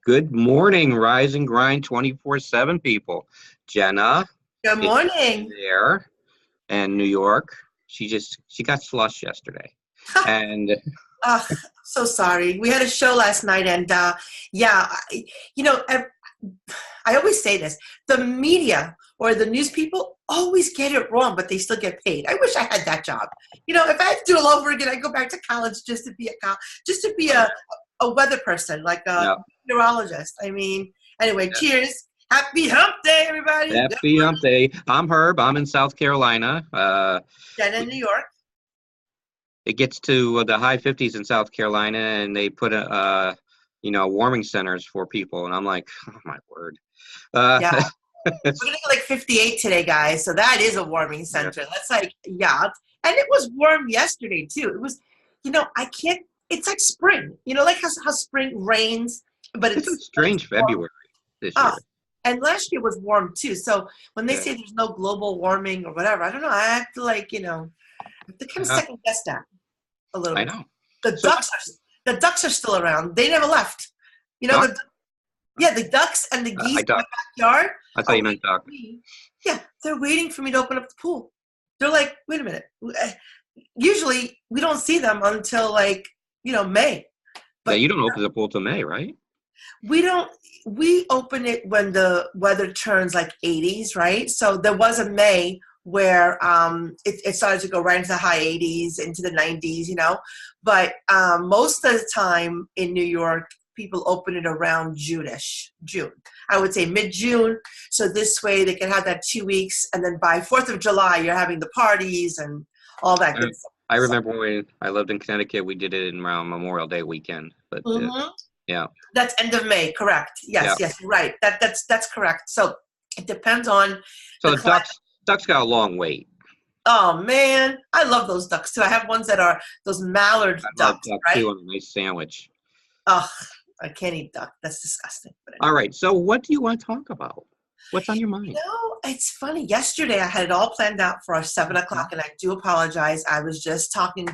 Good morning, Rise and Grind 24/7 people. Jenna Good is morning. there in New York. She got slush yesterday. And So sorry. We had a show last night, and yeah, you know, I, I always say this: the media or the news people always get it wrong, but they still get paid. I wish I had that job. If I had to do it all over again, I'd go back to college just to be a weather person, like a yeah, meteorologist. I mean, anyway, yeah. cheers. Happy Hump Day, everybody. Good Happy Hump Day. I'm Herb. I'm in South Carolina. Jenna in New York. It gets to the high 50s in South Carolina, and they put warming centers for people. And I'm like, oh my word. Yeah. We're gonna get like 58 today, guys. So that is a warming Yeah. center. That's like, yeah. And it was warm yesterday too. It was, I can't. It's like spring. Like how spring rains, but It's a but it's strange warm. February this Oh, year. and last year was warm too. So when they Yeah. say there's no global warming or whatever, I don't know. I have to I have to kind of second guess that a little I bit. know. The So ducks are still around. They never left. duck? The ducks and the geese I in my duck. backyard. I thought you meant duck. Yeah, they're waiting for me to open up the pool. They're like, wait a minute. Usually we don't see them until May. Yeah, But you don't open the pool till May, right? we open it when the weather turns like 80s, right? So there was a May where it started to go right into the high 80s, into the 90s. But most of the time in New York, people open it around June. I would say mid-June. So this way they can have that 2 weeks. And then by 4th of July, you're having the parties and all that good stuff. I remember when I lived in Connecticut, we did it around Memorial Day weekend. But yeah. That's end of May, correct. Yes, Yeah. yes, you're right. That's correct. So it depends on So the the climate. ducks got a long wait. Oh man, I love those ducks too. I have ones that are those mallard I love ducks, duck right? too on a nice sandwich. Oh, I can't eat duck. That's disgusting. But All right. So what do you want to talk about? What's on your mind? it's funny. Yesterday I had it all planned out for our 7 o'clock, and I do apologize. I was just talking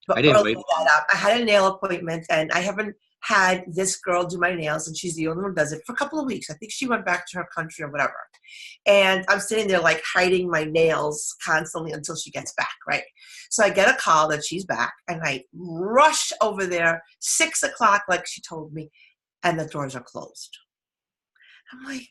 I didn't earlier wait. that up. I had a nail appointment, and I haven't had this girl do my nails, and she's the only one who does it for a couple of weeks. I think she went back to her country or whatever. And I'm sitting there like hiding my nails constantly until she gets back, right? So I get a call that she's back, and I rush over there, 6 o'clock, like she told me, and the doors are closed. I'm like,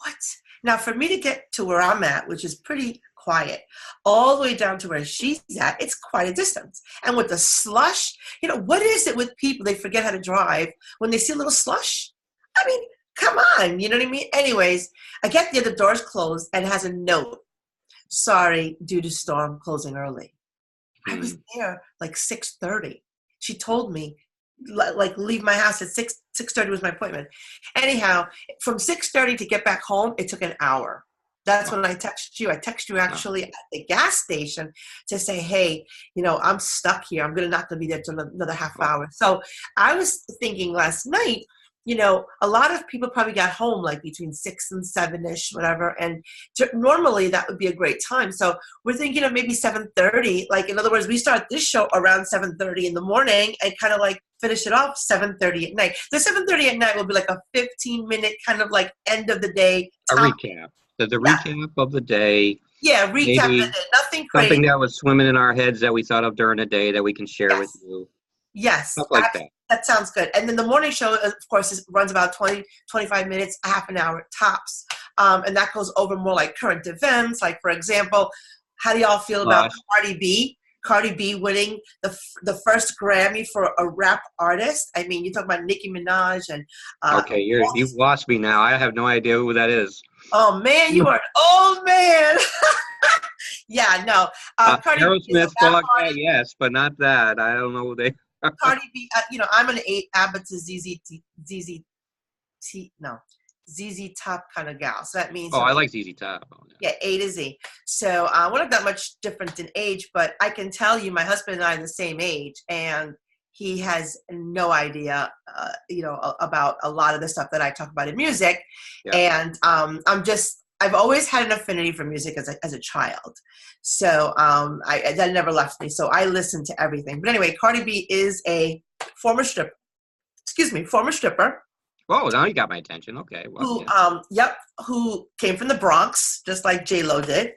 what? Now, for me to get to where I'm at, which is pretty quiet, all the way down to where she's at, it's quite a distance. And with the slush, what is it with people? They forget how to drive when they see a little slush. I mean, come on, you know what I mean? Anyways, I get there, the door's closed, and it has a note. Sorry, due to storm, closing early. I was there like 6:30. She told me, leave my house at 6:30 was my appointment. Anyhow, from 6:30 to get back home, it took an hour. That's when I texted you. I texted you actually at the gas station to say, hey, I'm stuck here. I'm not going to be there till another half hour. So I was thinking last night, a lot of people probably got home like between 6 and 7-ish, whatever. And normally that would be a great time. So we're thinking of maybe 7:30. Like, in other words, we start this show around 7:30 in the morning and kind of like finish it off 7:30 at night. The 7:30 at night will be like a 15-minute kind of like end of the day. A recap. The recap of the day. Yeah, recap the day. Nothing crazy. Something that was swimming in our heads that we thought of during the day that we can share with you. Yes. Stuff like that. That sounds good. And then the morning show, of course, runs about 20, 25 minutes, a half an hour tops. And that goes over more like current events. Like, for example, how do y'all feel about Cardi B? Cardi B winning the first Grammy for a rap artist. I mean, you talk about Nicki Minaj and okay, you've lost me now. I have no idea who that is. Oh man, you are an old man. Yeah, no. Cardi Aerosmith, yes, but not that. I don't know who they. Cardi B. I'm an ABBA to ZZ Top kind of gal. So that means. Oh, I like ZZ Top. Oh, yeah, A to Z. So we're not that much different in age, but I can tell you, my husband and I are the same age, and he has no idea, about a lot of the stuff that I talk about in music. Yeah. And I've always had an affinity for music as a child. So that never left me. So I listen to everything. But anyway, Cardi B is a former stripper. Oh, now you got my attention. Okay, well, who yeah. who came from the Bronx, just like J Lo did,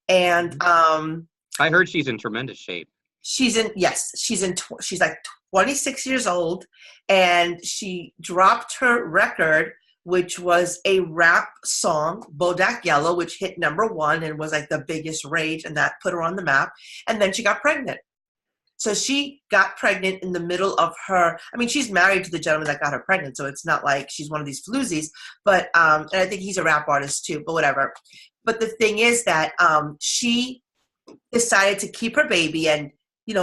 and I heard she's in tremendous shape. she's like 26 years old, and she dropped her record, which was a rap song, Bodak Yellow, which hit #1 and was like the biggest rage, and that put her on the map. And then she got pregnant. So she got pregnant in the middle of her. I mean, she's married to the gentleman that got her pregnant, so it's not like she's one of these floozies. But and I think he's a rap artist too. But whatever. But the thing is that she decided to keep her baby and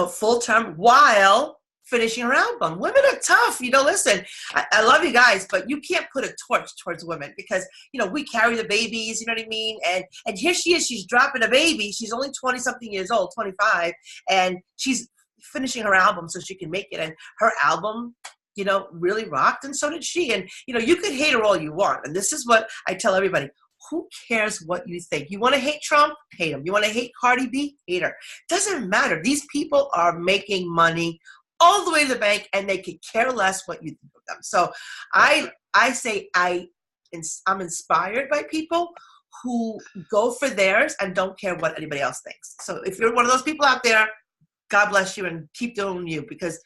full term while finishing her album. Women are tough. Listen, I love you guys, but you can't put a torch towards women because, we carry the babies, you know what I mean? And here she is, she's dropping a baby. She's only 20 something years old, 25, and she's finishing her album so she can make it. And her album, really rocked, and so did she. And, you could hate her all you want. And this is what I tell everybody. Who cares what you think? You want to hate Trump? Hate him. You want to hate Cardi B? Hate her. Doesn't matter. These people are making money all the way to the bank, and they could care less what you think of them. So I say I'm inspired by people who go for theirs and don't care what anybody else thinks. So if you're one of those people out there, God bless you, and keep doing you, because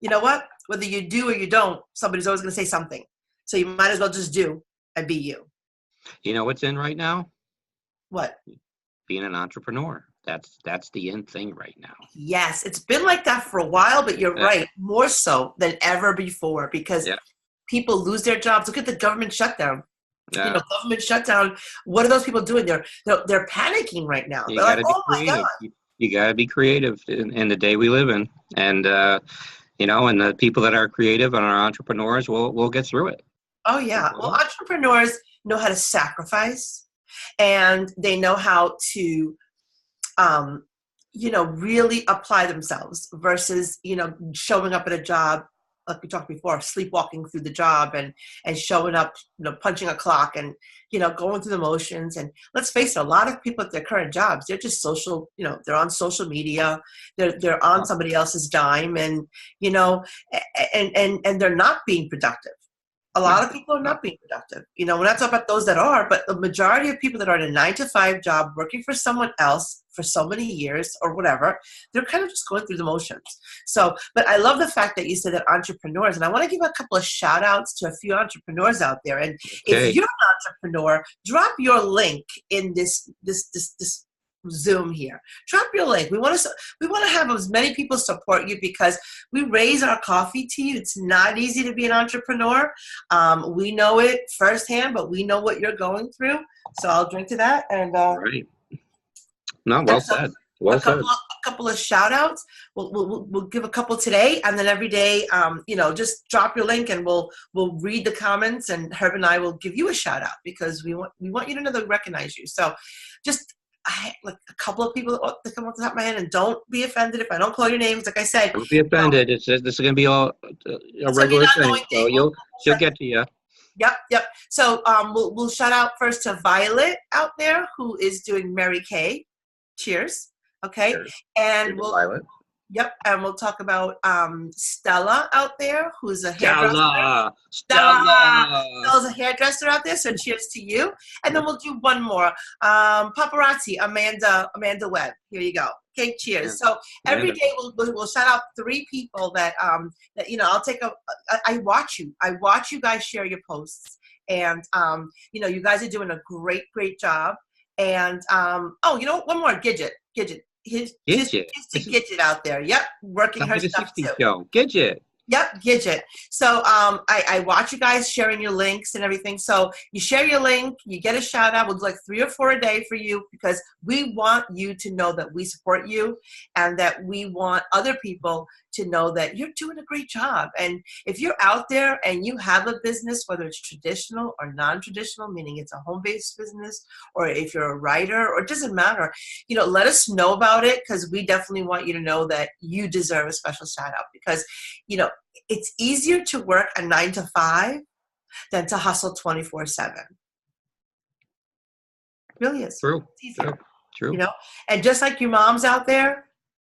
you know what? Whether you do or you don't, somebody's always going to say something. So you might as well just do and be you. You know what's in right now? What? Being an entrepreneur. That's the in thing right now. Yes, it's been like that for a while, but you're right, more so than ever before, because people lose their jobs. Look at the government shutdown. Government shutdown. What are those people doing? They're panicking right now. They're like, oh my God. You gotta be creative in the day we live in, and and the people that are creative and are entrepreneurs will get through it. Oh yeah. Well, entrepreneurs know how to sacrifice, and they know how to really apply themselves versus, showing up at a job, like we talked before, sleepwalking through the job and showing up, punching a clock and, going through the motions. And let's face it, a lot of people at their current jobs, they're just social, they're on social media, they're on somebody else's dime, and, and they're not being productive. A lot of people are not being productive. We're not talking about those that are, but the majority of people that are in a 9-to-5 job working for someone else for so many years or whatever, they're kind of just going through the motions. So, but I love the fact that you said that entrepreneurs, and I want to give a couple of shout outs to a few entrepreneurs out there. And if you're an entrepreneur, drop your link in this Zoom here. Drop your link. We want to have as many people support you, because we raise our coffee to you. It's not easy to be an entrepreneur. We know it firsthand, but we know what you're going through. So I'll drink to that. And right. No, well said. Well said. A couple of shout outs. We'll give a couple today, and then every day, just drop your link and we'll read the comments, and Herb and I will give you a shout out, because we want you to know that we recognize you. So just like a couple of people that come off the top of my head, and don't be offended if I don't call your names. Like I said, don't be offended. This is going to be all a regular thing, so she'll get to you. Yep. So we'll shout out first to Violet out there, who is doing Mary Kay. Cheers. Okay. Cheers. And Violet. Yep, and we'll talk about Stella out there, who's a hairdresser. Stella's a hairdresser out there, so cheers to you. And then we'll do one more. Paparazzi, Amanda Webb. Here you go. Okay, cheers. So every day we'll shout out 3 people that I'll take I watch you. I watch you guys share your posts, and you guys are doing a great job. And one more, Gidget. His Gidget out there. Yep, working her stuff too. Gidget. Yep, Gidget. So I watch you guys sharing your links and everything. So you share your link, you get a shout out. We'll do like 3 or 4 a day for you, because we want you to know that we support you, and that we want other people to know that you're doing a great job. And if you're out there and you have a business, whether it's traditional or non-traditional, meaning it's a home-based business, or if you're a writer, or it doesn't matter, let us know about it, because we definitely want you to know that you deserve a special shout out, because, it's easier to work a 9-to-5 than to hustle 24/7. It really is. True. And just like your mom's out there,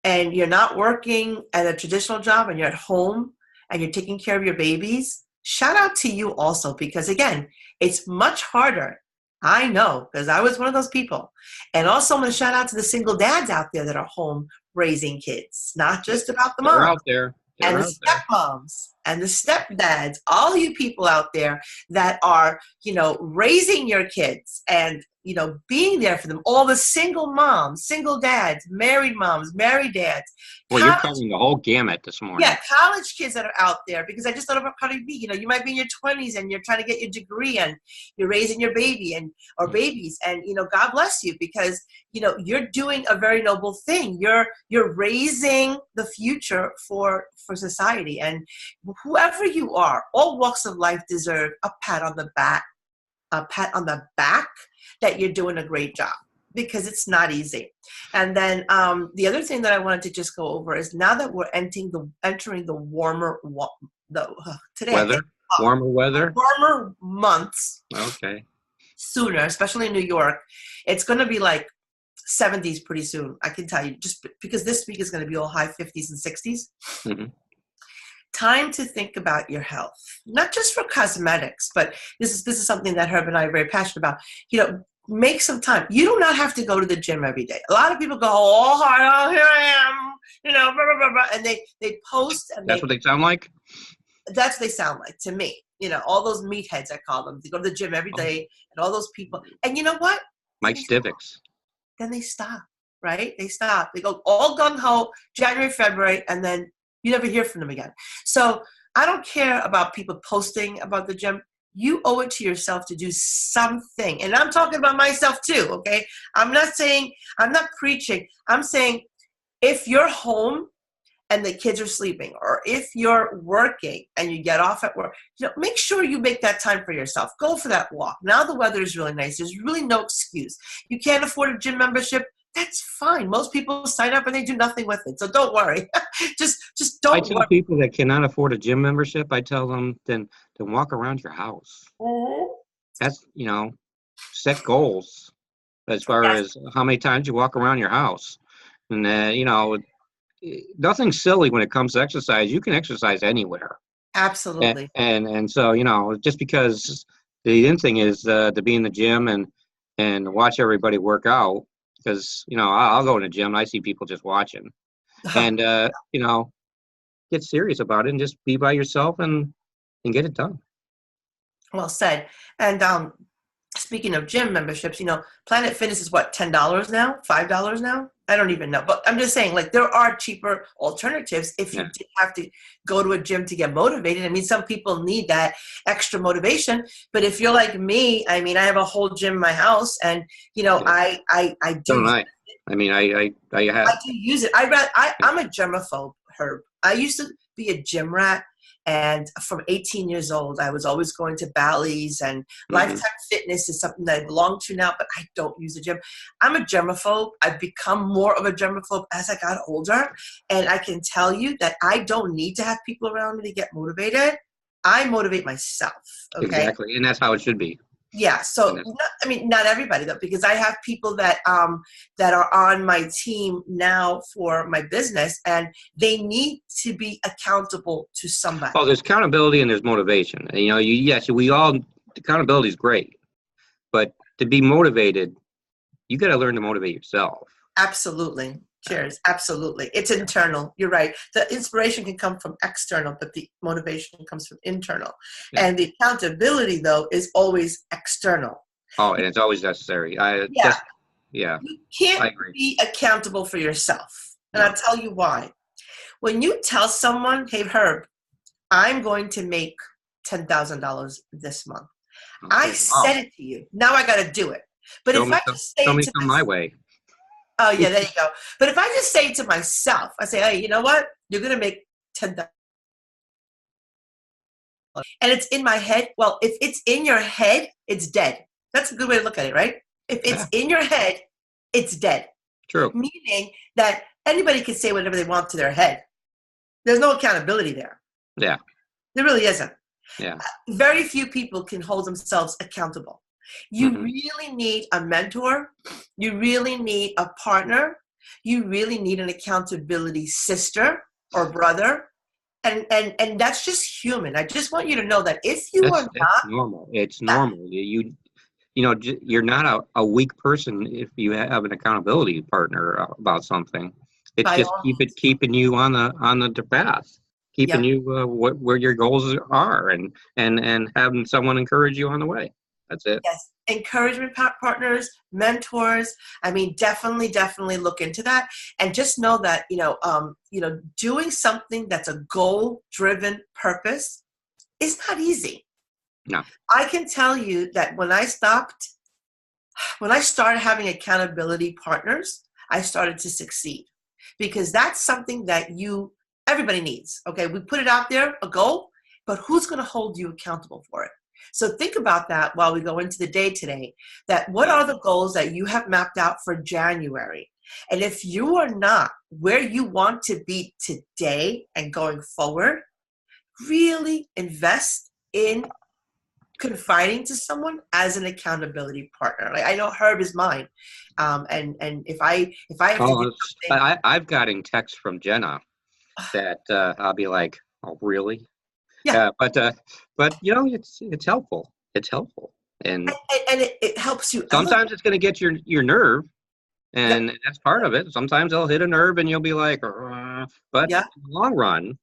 and you're not working at a traditional job, and you're at home and you're taking care of your babies, shout out to you also, because again, it's much harder. I know, because I was one of those people. And also I'm going to shout out to the single dads out there that are home raising kids, not just about the They're moms. out there. And the stepmoms and the stepdads, all you people out there that are, raising your kids and, being there for them, all the single moms, single dads, married moms, married dads. Well, you're covering the whole gamut this morning. Yeah, college kids that are out there, because I just thought about Cardi B. You might be in your 20s and you're trying to get your degree and you're raising your baby or babies, and God bless you, because you're doing a very noble thing. You're raising the future for society, and whoever you are, all walks of life deserve a pat on the back, that you're doing a great job, because it's not easy. And then the other thing that I wanted to just go over is, now that we're entering the warmer today weather, warmer months. Okay. Sooner, especially in New York, it's going to be like 70s pretty soon. I can tell you, just because this week is going to be all high 50s and 60s. Mm-hmm. Time to think about your health, not just for cosmetics, but this is something that Herb and I are very passionate about. Make some time. You do not have to go to the gym every day. A lot of people go all hard. Oh, here I am. Blah, blah, blah, blah, and they post. And that's what they sound like. That's what they sound like to me. All those meatheads, I call them. They go to the gym every day, and all those people. And you know what? Mike Stivics. Then they stop. Right? They stop. They go all gung ho January, February, and then you never hear from them again. So I don't care about people posting about the gym. You owe it to yourself to do something. And I'm talking about myself too, okay? I'm not preaching. I'm saying, if you're home and the kids are sleeping, or if you're working and you get off at work, make sure you make that time for yourself. Go for that walk. Now the weather is really nice. There's really no excuse. You can't afford a gym membership. That's fine. Most people sign up and they do nothing with it. So don't worry. just don't worry. I tell people that cannot afford a gym membership, I tell them, then walk around your house. Mm-hmm. That's, set goals as far as how many times you walk around your house. And, nothing silly when it comes to exercise. You can exercise anywhere. Absolutely. And so, just because the end thing is to be in the gym and watch everybody work out. Because, I'll go in the gym and I see people just watching. And, get serious about it and just be by yourself and get it done. Well said. And speaking of gym memberships, Planet Fitness is what, $10 now? $5 now? I don't even know. But I'm just saying, there are cheaper alternatives if you did have to go to a gym to get motivated. I mean, some people need that extra motivation. But if you're like me, I have a whole gym in my house, and, I do. Don't I? I do use it. I'm a germaphobe, Herb. I used to be a gym rat. And from 18 years old, I was always going to Bally's, and Lifetime Fitness is something that I belong to now, but I don't use a gym. I'm a germaphobe. I've become more of a germaphobe as I got older. And I can tell you that I don't need to have people around me to get motivated. I motivate myself. Okay? Exactly. And that's how it should be. Yeah, so not everybody though, because I have people that are on my team now for my business, and they need to be accountable to somebody. Oh, there's accountability and there's motivation. And, accountability is great, but to be motivated, you got to learn to motivate yourself. Absolutely. Cheers. Absolutely. It's internal. You're right. The inspiration can come from external, but the motivation comes from internal. Yeah. And the accountability, though, is always external. Oh, and it's always necessary. You can't be accountable for yourself. And I'll tell you why. When you tell someone, hey, Herb, I'm going to make $10,000 this month. Okay. I said it to you. Now I got to do it. But if I just say it to my way. Oh, yeah, there you go. But if I just say to myself, I say, hey, you know what? You're going to make $10,000. And it's in my head. Well, if it's in your head, it's dead. That's a good way to look at it, right? If it's in your head, it's dead. True. Meaning that anybody can say whatever they want to their head. There's no accountability there. Yeah. There really isn't. Yeah. Very few people can hold themselves accountable. You really need a mentor. You really need a partner. You really need an accountability sister or brother. And that's just human. I just want you to know that if you are That's not, normal. It's yeah, normal. You're not a weak person if you have an accountability partner about something. It's by just all means, keeping you on the path, keeping yep. you where your goals are, and having someone encourage you on the way. That's it. Yes, encouragement partners, mentors. I mean, definitely look into that, and just know that doing something that's a goal-driven purpose is not easy. No. I can tell you that when I started having accountability partners, I started to succeed because that's something that everybody needs. Okay, we put it out there, a goal, but who's going to hold you accountable for it? So think about that while we go into the day today, that what Yeah. are the goals that you have mapped out for January? And if you are not where you want to be today and going forward, really invest in confiding to someone as an accountability partner. Like I know Herb is mine, and if I have to do Oh, something, I've gotten texts from Jenna that I'll be like, oh, really? yeah, But it's helpful. It's helpful, and and it helps you elevate. sometimes it's going to get your nerve, Yep, and that's part of it. Sometimes they'll hit a nerve, and you'll be like, but yeah. in the long run,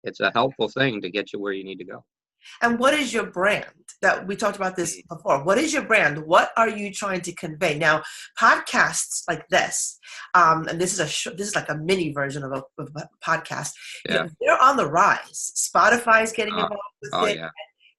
it's a helpful thing to get you where you need to go. And what is your brand? That we talked about this before. What is your brand? What are you trying to convey? Now, podcasts like this, and this is like a mini version of a podcast. Yeah. They're on the rise. Spotify's getting Uh, involved with oh it. yeah.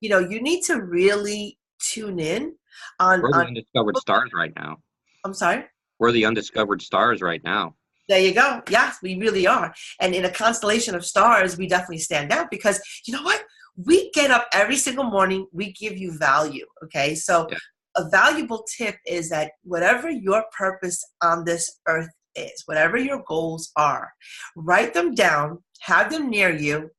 You need to really tune in on. We're the undiscovered stars right now. I'm sorry. We're the undiscovered stars right now. There you go. Yes, we really are. And in a constellation of stars, we definitely stand out because you know what? We get up every single morning. We give you value. Okay. So Yeah. a valuable tip is that whatever your purpose on this earth is, whatever your goals are, write them down, have them near you,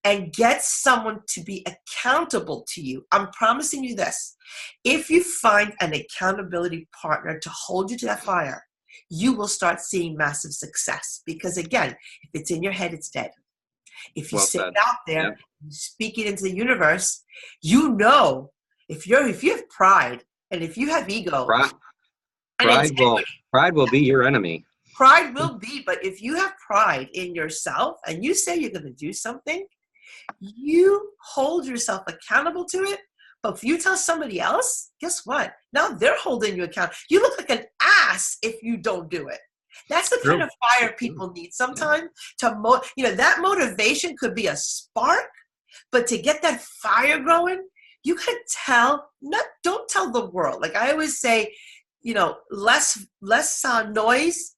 and get someone to be accountable to you. I'm promising you this. If you find an accountability partner to hold you to that fire, you will start seeing massive success. Because again, if it's in your head, it's dead. If you Well say said. it out there, Yeah. you speak it into the universe, if you have pride and if you have ego Pride, and pride will integrity, pride will be your enemy. pride will be, but if you have pride in yourself and you say you're going to do something, you hold yourself accountable to it. But if you tell somebody else, guess what? Now they're holding you accountable. You look like an ass if you don't do it. That's the kind True. of fire people need sometimes that motivation could be a spark, but to get that fire going, you could don't tell the world. Like I always say, less noise,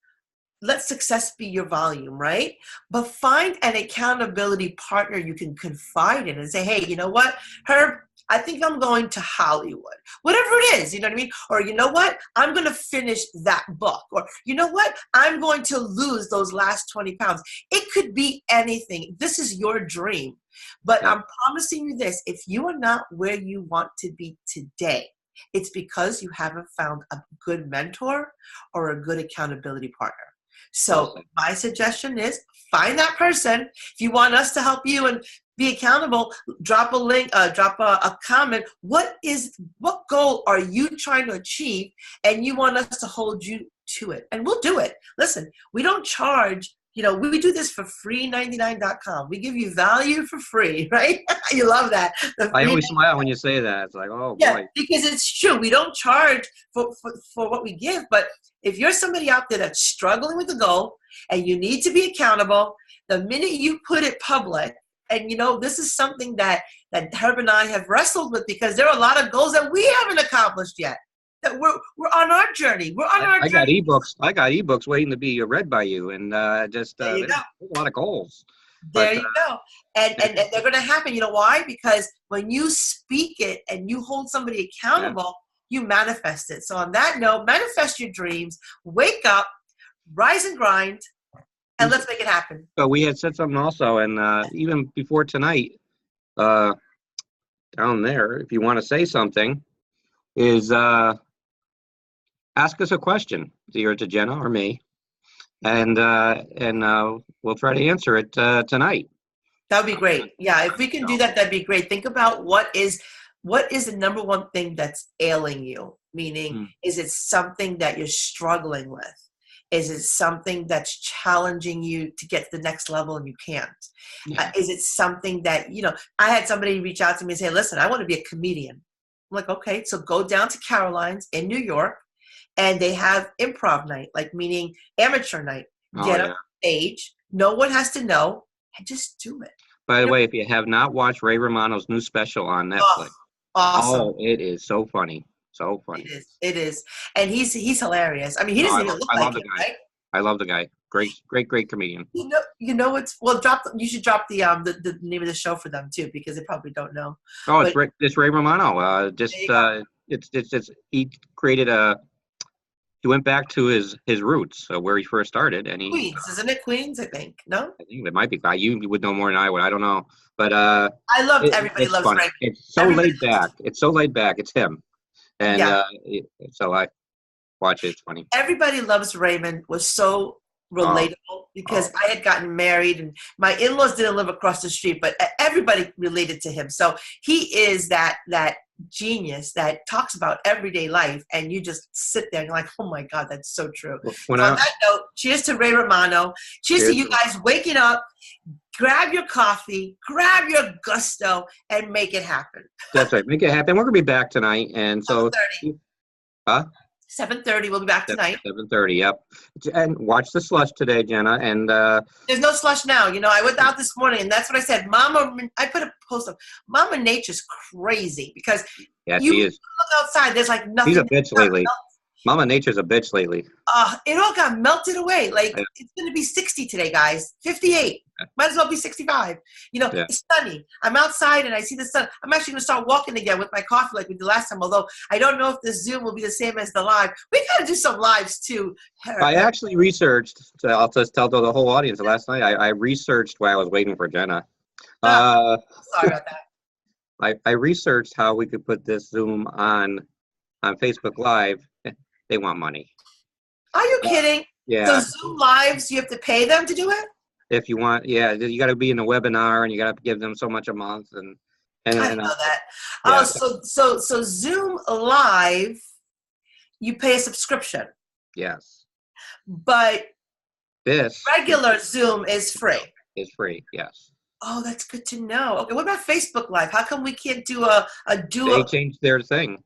let success be your volume, right? But find an accountability partner you can confide in and say, hey, you know what, Herb, I think I'm going to Hollywood. Whatever it is, you know what I mean? Or you know what, I'm going to finish that book. Or you know what, I'm going to lose those last 20 pounds. It could be anything. This is your dream. But Yeah. I'm promising you this, if you are not where you want to be today, it's because you haven't found a good mentor or a good accountability partner. So Well, my suggestion is find that person. If you want us to help you and be accountable, drop a link, drop a comment. What goal are you trying to achieve? And you want us to hold you to it. And we'll do it. Listen, we don't charge. We do this for free99.com. We give you value for free, right? You love that. I always smile when you say that. It's like, oh Yeah, boy. because it's true. We don't charge for what we give. But if you're somebody out there that's struggling with the goal and you need to be accountable, the minute you put it public, and this is something that Herb and I have wrestled with because there are a lot of goals that we haven't accomplished yet. That we're on our journey. We're on our I got journey. ebooks. I got ebooks waiting to be read by you, and There you there's go. a lot of goals. There But you go. And they're going to happen. You know why? Because when you speak it and you hold somebody accountable, you manifest it. So on that note, manifest your dreams, wake up, rise and grind, and let's make it happen. So we had said something also, and even before tonight, down there, if you want to say something, is ask us a question, either to Jenna or me, and we'll try to answer it tonight. That would be great. Yeah, if we can do that, that'd be great. Think about what is the number one thing that's ailing you? Meaning, is it something that you're struggling with? Is it something that's challenging you to get to the next level and you can't? Yeah. Is it something that, I had somebody reach out to me and say, listen, I want to be a comedian. I'm like, okay, so go down to Caroline's in New York and they have improv night, like meaning amateur night. Get up on stage, no one has to know, and just do it. By the way, if you have not watched Ray Romano's new special on Netflix, awesome. Oh, it is so funny. So funny. It is. And he's hilarious. I mean, he doesn't even look like him, right? I love the guy. Great comedian. You should drop the name of the show for them too, because they probably don't know. Oh, it's Ray Romano. He created he went back to his roots, where he first started, and Queens, isn't it Queens? I think no. I think it might be. You would know more than I would. I don't know, but I loved Everybody Loves Raymond. It's so laid back. It's so laid back. It's him, and so I watch it. It's funny. Everybody Loves Raymond was so relatable because I had gotten married and my in-laws didn't live across the street, but everybody related to him. So he is that genius that talks about everyday life, and you just sit there and you're like, oh my God, that's so true. On that note, cheers to Ray Romano. Cheers to you guys waking up. Grab your coffee, grab your gusto, and make it happen. That's right. Make it happen. We're going to be back tonight. And so, 7:30. We'll be back tonight. 7:30. Yep. And watch the slush today, Jenna. And there's no slush now. I went out this morning, and that's what I said. I put a post up. Mama Nature's crazy because she is. Look outside. There's like nothing. She's a bitch lately. Mama Nature's a bitch lately. It all got melted away. Like it's going to be 60 today, guys. 58. Might as well be 65. It's sunny. I'm outside and I see the sun. I'm actually going to start walking again with my coffee like we did last time. Although I don't know if the Zoom will be the same as the live. We got to do some lives too. I actually researched. I'll just tell the whole audience. Last night I researched while I was waiting for Jenna. Sorry about that. I researched how we could put this Zoom on Facebook Live. They want money. Are you kidding? Yeah. So Zoom Lives, you have to pay them to do it? If you want, you got to be in a webinar and you got to give them so much a month. And I know that. So Zoom Live, you pay a subscription. Yes. But this regular Zoom is free. Is free, yes. Oh, that's good to know. Okay, what about Facebook Live? How come we can't do a duo? They changed their thing.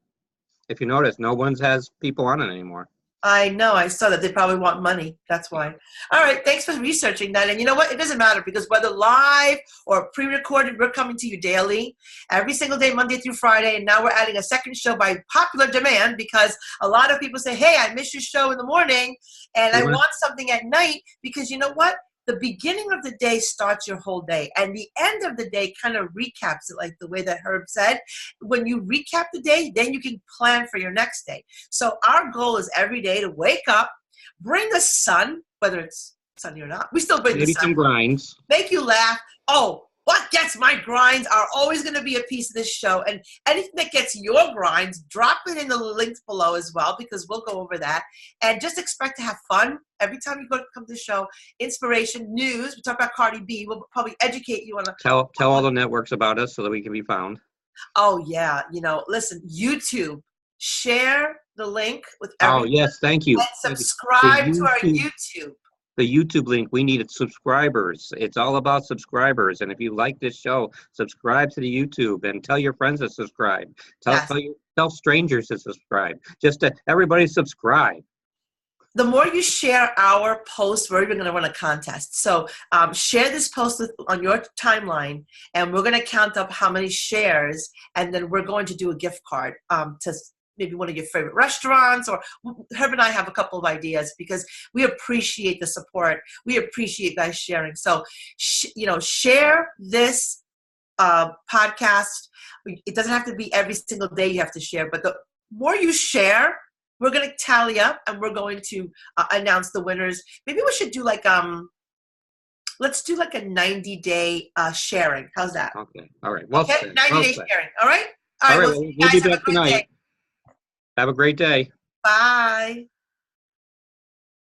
If you notice, no one has people on it anymore. I know. I saw that. They probably want money. That's why. All right. Thanks for researching that. And you know what? It doesn't matter because whether live or pre-recorded, we're coming to you daily, every single day, Monday through Friday. And now we're adding a second show by popular demand because a lot of people say, hey, I miss your show in the morning and I want something at night because you know what? The beginning of the day starts your whole day, and the end of the day kind of recaps it, like the way that Herb said. When you recap the day, then you can plan for your next day. So our goal is every day to wake up, bring the sun, whether it's sunny or not. We still bring the sun. Maybe some grinds. Make you laugh. Oh, what gets my grinds are always going to be a piece of this show. And anything that gets your grinds, drop it in the links below as well because we'll go over that. And just expect to have fun every time you come to the show. Inspiration, news. We talk about Cardi B. We'll probably educate you on Tell all the networks about us so that we can be found. Oh, yeah. Listen, YouTube. Share the link with everyone. Oh, yes. Thank you. And subscribe to our YouTube. The YouTube link, we need subscribers. It's all about subscribers. And if you like this show, subscribe to the YouTube and tell your friends to subscribe. Tell strangers to subscribe. Everybody subscribe. The more you share our posts, we're even going to run a contest. So share this post on your timeline, and we're going to count up how many shares, and then we're going to do a gift card to maybe one of your favorite restaurants, or Herb and I have a couple of ideas because we appreciate the support. We appreciate guys sharing. So, share this podcast. It doesn't have to be every single day you have to share, but the more you share, we're going to tally up and we're going to announce the winners. Maybe we should do let's do like a 90-day sharing. How's that? Okay. All right. Well, okay. 90-day sharing. All right. All right. We'll be back tonight. Have a great day. Bye.